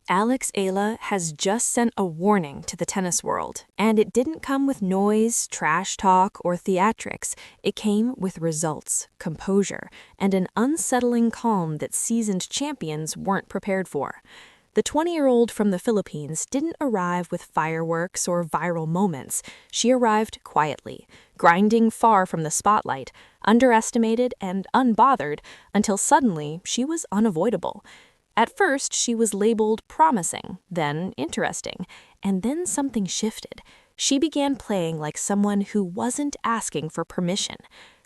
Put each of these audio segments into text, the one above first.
Alex Ayla has just sent a warning to the tennis world, and it didn't come with noise, trash talk, or theatrics. It came with results, composure, and an unsettling calm that seasoned champions weren't prepared for. The 20-year-old from the Philippines didn't arrive with fireworks or viral moments. She arrived quietly, grinding far from the spotlight, underestimated and unbothered, until suddenly she was unavoidable. At first, she was labeled promising, then interesting, and then something shifted. She began playing like someone who wasn't asking for permission.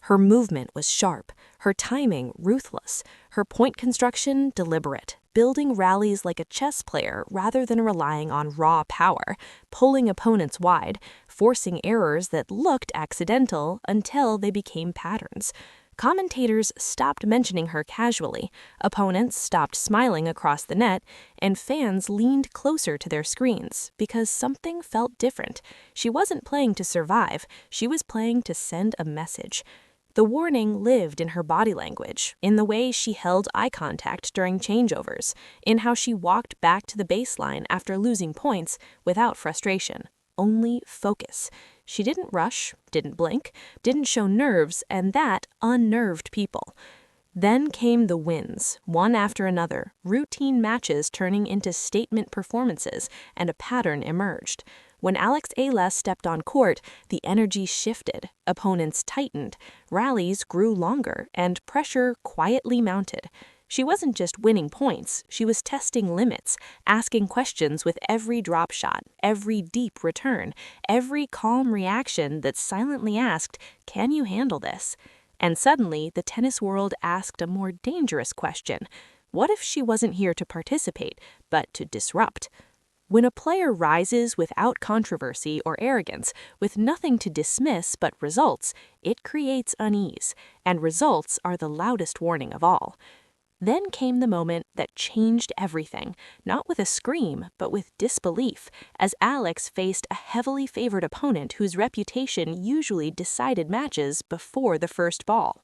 Her movement was sharp, her timing ruthless, her point construction deliberate, building rallies like a chess player rather than relying on raw power, pulling opponents wide, forcing errors that looked accidental until they became patterns. Commentators stopped mentioning her casually, opponents stopped smiling across the net, and fans leaned closer to their screens because something felt different. She wasn't playing to survive, she was playing to send a message. The warning lived in her body language, in the way she held eye contact during changeovers, in how she walked back to the baseline after losing points without frustration, only focus. She didn't rush, didn't blink, didn't show nerves, and that unnerved people. Then came the wins, one after another, routine matches turning into statement performances, and a pattern emerged. When Alex Ayla stepped on court, the energy shifted, opponents tightened, rallies grew longer, and pressure quietly mounted. She wasn't just winning points, she was testing limits, asking questions with every drop shot, every deep return, every calm reaction that silently asked, "Can you handle this?" And suddenly, the tennis world asked a more dangerous question. What if she wasn't here to participate, but to disrupt? When a player rises without controversy or arrogance, with nothing to dismiss but results, it creates unease, and results are the loudest warning of all. Then came the moment that changed everything, not with a scream, but with disbelief, as Alex faced a heavily favored opponent whose reputation usually decided matches before the first ball.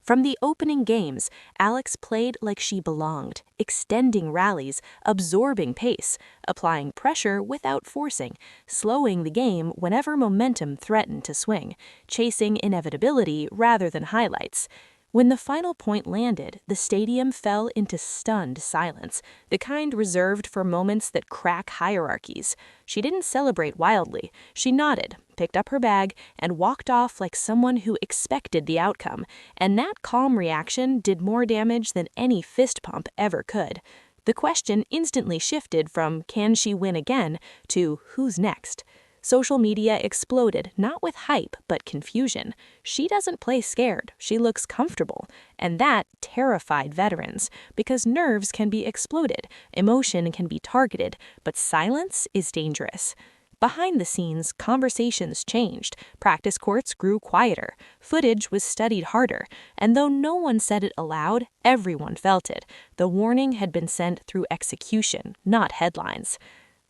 From the opening games, Alex played like she belonged, extending rallies, absorbing pace, applying pressure without forcing, slowing the game whenever momentum threatened to swing, chasing inevitability rather than highlights. When the final point landed, the stadium fell into stunned silence, the kind reserved for moments that crack hierarchies. She didn't celebrate wildly. She nodded, picked up her bag, and walked off like someone who expected the outcome, and that calm reaction did more damage than any fist pump ever could. The question instantly shifted from "can she win again?" to "who's next?" Social media exploded, not with hype, but confusion. She doesn't play scared, she looks comfortable. And that terrified veterans, because nerves can be exploded, emotion can be targeted, but silence is dangerous. Behind the scenes, conversations changed, practice courts grew quieter, footage was studied harder, and though no one said it aloud, everyone felt it. The warning had been sent through execution, not headlines.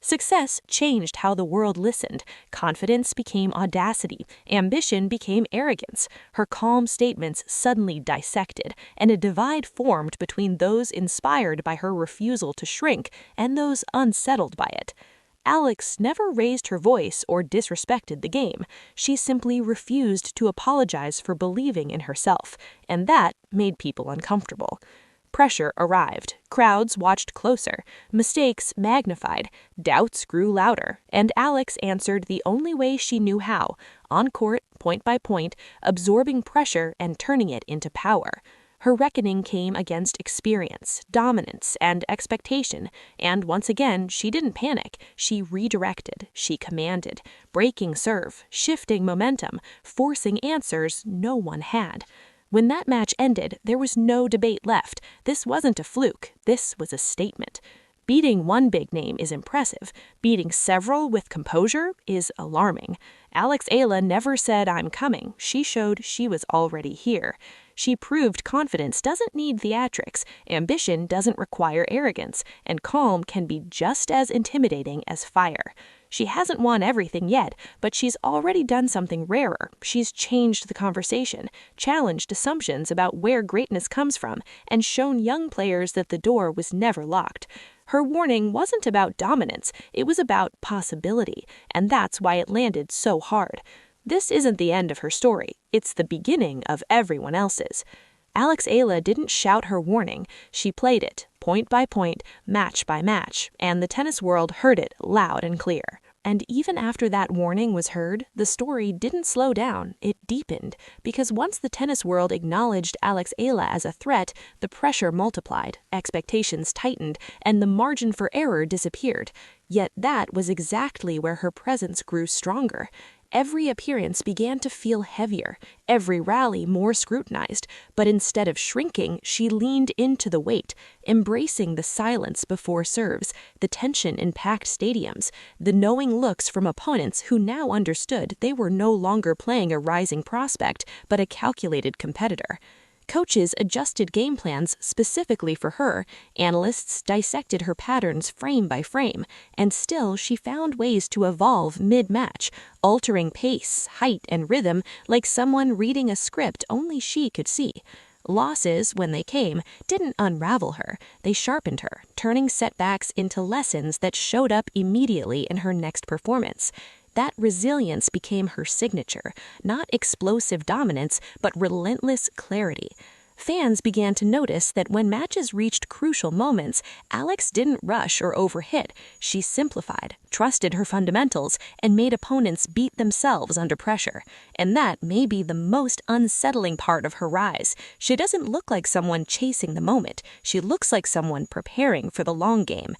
Success changed how the world listened. Confidence became audacity. Ambition became arrogance. Her calm statements suddenly dissected, and a divide formed between those inspired by her refusal to shrink and those unsettled by it. Alex never raised her voice or disrespected the game. She simply refused to apologize for believing in herself, and that made people uncomfortable. Pressure arrived, crowds watched closer, mistakes magnified, doubts grew louder, and Alex answered the only way she knew how, on court, point by point, absorbing pressure and turning it into power. Her reckoning came against experience, dominance, and expectation, and once again, she didn't panic. She redirected, she commanded, breaking serve, shifting momentum, forcing answers no one had. When that match ended, there was no debate left. This wasn't a fluke. This was a statement. Beating one big name is impressive. Beating several with composure is alarming. Alex Ayla never said, "I'm coming." She showed she was already here. She proved confidence doesn't need theatrics, ambition doesn't require arrogance, and calm can be just as intimidating as fire. She hasn't won everything yet, but she's already done something rarer. She's changed the conversation, challenged assumptions about where greatness comes from, and shown young players that the door was never locked. Her warning wasn't about dominance, it was about possibility, and that's why it landed so hard. This isn't the end of her story, it's the beginning of everyone else's. Alex Ayla didn't shout her warning, she played it, point by point, match by match, and the tennis world heard it loud and clear. And even after that warning was heard, the story didn't slow down, it deepened, because once the tennis world acknowledged Alex Ayla as a threat, the pressure multiplied, expectations tightened, and the margin for error disappeared. Yet that was exactly where her presence grew stronger. Every appearance began to feel heavier, every rally more scrutinized, but instead of shrinking, she leaned into the weight, embracing the silence before serves, the tension in packed stadiums, the knowing looks from opponents who now understood they were no longer playing a rising prospect, but a calculated competitor. Coaches adjusted game plans specifically for her, analysts dissected her patterns frame by frame, and still she found ways to evolve mid-match, altering pace, height, and rhythm like someone reading a script only she could see. Losses, when they came, didn't unravel her, they sharpened her, turning setbacks into lessons that showed up immediately in her next performance. That resilience became her signature, not explosive dominance, but relentless clarity. Fans began to notice that when matches reached crucial moments, Alex didn't rush or overhit. She simplified, trusted her fundamentals, and made opponents beat themselves under pressure. And that may be the most unsettling part of her rise. She doesn't look like someone chasing the moment. She looks like someone preparing for the long game.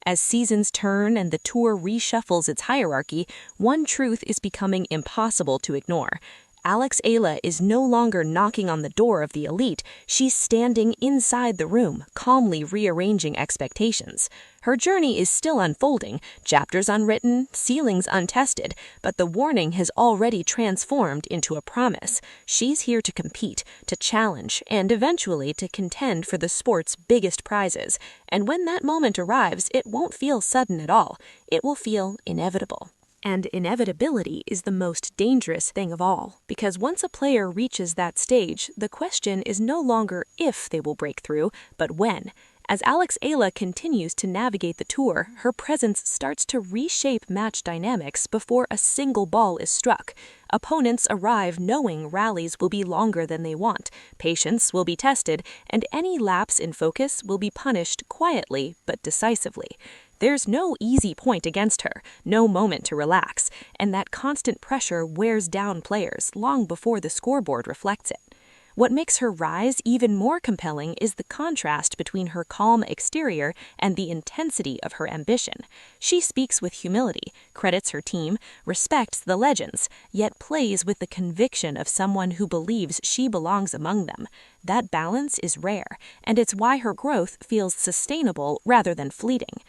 As seasons turn and the tour reshuffles its hierarchy, one truth is becoming impossible to ignore. Alex Ayla is no longer knocking on the door of the elite, she's standing inside the room, calmly rearranging expectations. Her journey is still unfolding, chapters unwritten, ceilings untested, but the warning has already transformed into a promise. She's here to compete, to challenge, and eventually to contend for the sport's biggest prizes. And when that moment arrives, it won't feel sudden at all. It will feel inevitable. And inevitability is the most dangerous thing of all, because once a player reaches that stage, the question is no longer if they will break through, but when. As Alex Ayla continues to navigate the tour, her presence starts to reshape match dynamics before a single ball is struck. Opponents arrive knowing rallies will be longer than they want, patience will be tested, and any lapse in focus will be punished quietly but decisively. There's no easy point against her, no moment to relax, and that constant pressure wears down players long before the scoreboard reflects it. What makes her rise even more compelling is the contrast between her calm exterior and the intensity of her ambition. She speaks with humility, credits her team, respects the legends, yet plays with the conviction of someone who believes she belongs among them. That balance is rare, and it's why her growth feels sustainable rather than fleeting.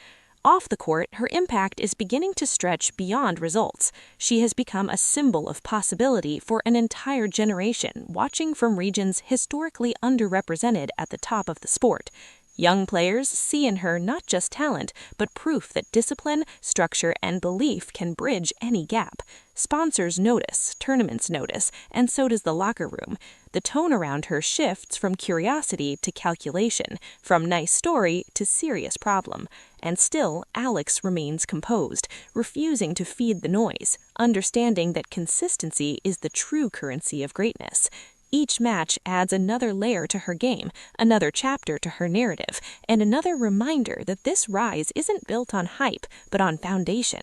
Off the court, her impact is beginning to stretch beyond results. She has become a symbol of possibility for an entire generation watching from regions historically underrepresented at the top of the sport. Young players see in her not just talent, but proof that discipline, structure, and belief can bridge any gap. Sponsors notice, tournaments notice, and so does the locker room. The tone around her shifts from curiosity to calculation, from nice story to serious problem. And still, Alex remains composed, refusing to feed the noise, understanding that consistency is the true currency of greatness. Each match adds another layer to her game, another chapter to her narrative, and another reminder that this rise isn't built on hype, but on foundation.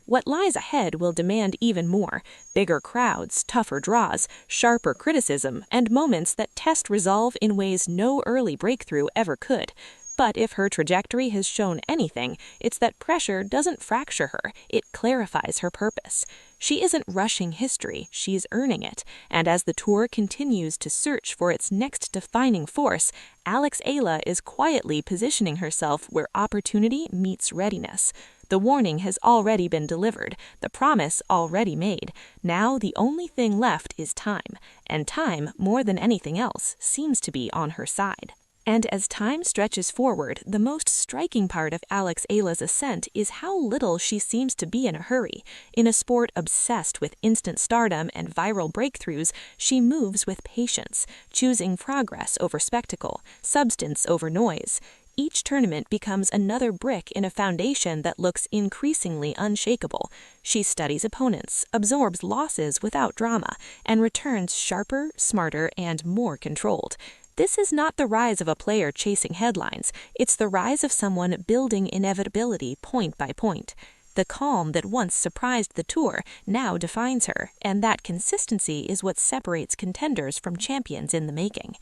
What lies ahead will demand even more: bigger crowds, tougher draws, sharper criticism, and moments that test resolve in ways no early breakthrough ever could. But if her trajectory has shown anything, it's that pressure doesn't fracture her, it clarifies her purpose. She isn't rushing history, she's earning it, and as the tour continues to search for its next defining force, Alex Ayla is quietly positioning herself where opportunity meets readiness. The warning has already been delivered, the promise already made. Now the only thing left is time, and time, more than anything else, seems to be on her side. And as time stretches forward, the most striking part of Alex Ayla's ascent is how little she seems to be in a hurry. In a sport obsessed with instant stardom and viral breakthroughs, she moves with patience, choosing progress over spectacle, substance over noise. Each tournament becomes another brick in a foundation that looks increasingly unshakable. She studies opponents, absorbs losses without drama, and returns sharper, smarter, and more controlled. This is not the rise of a player chasing headlines, it's the rise of someone building inevitability point by point. The calm that once surprised the tour now defines her, and that consistency is what separates contenders from champions in the making.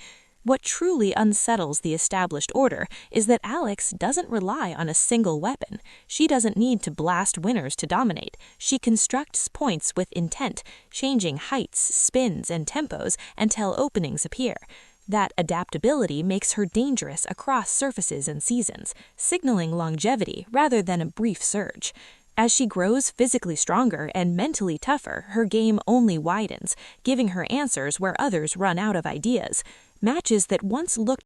What truly unsettles the established order is that Alex doesn't rely on a single weapon. She doesn't need to blast winners to dominate. She constructs points with intent, changing heights, spins, and tempos until openings appear. That adaptability makes her dangerous across surfaces and seasons, signaling longevity rather than a brief surge. As she grows physically stronger and mentally tougher, her game only widens, giving her answers where others run out of ideas. Matches that once looked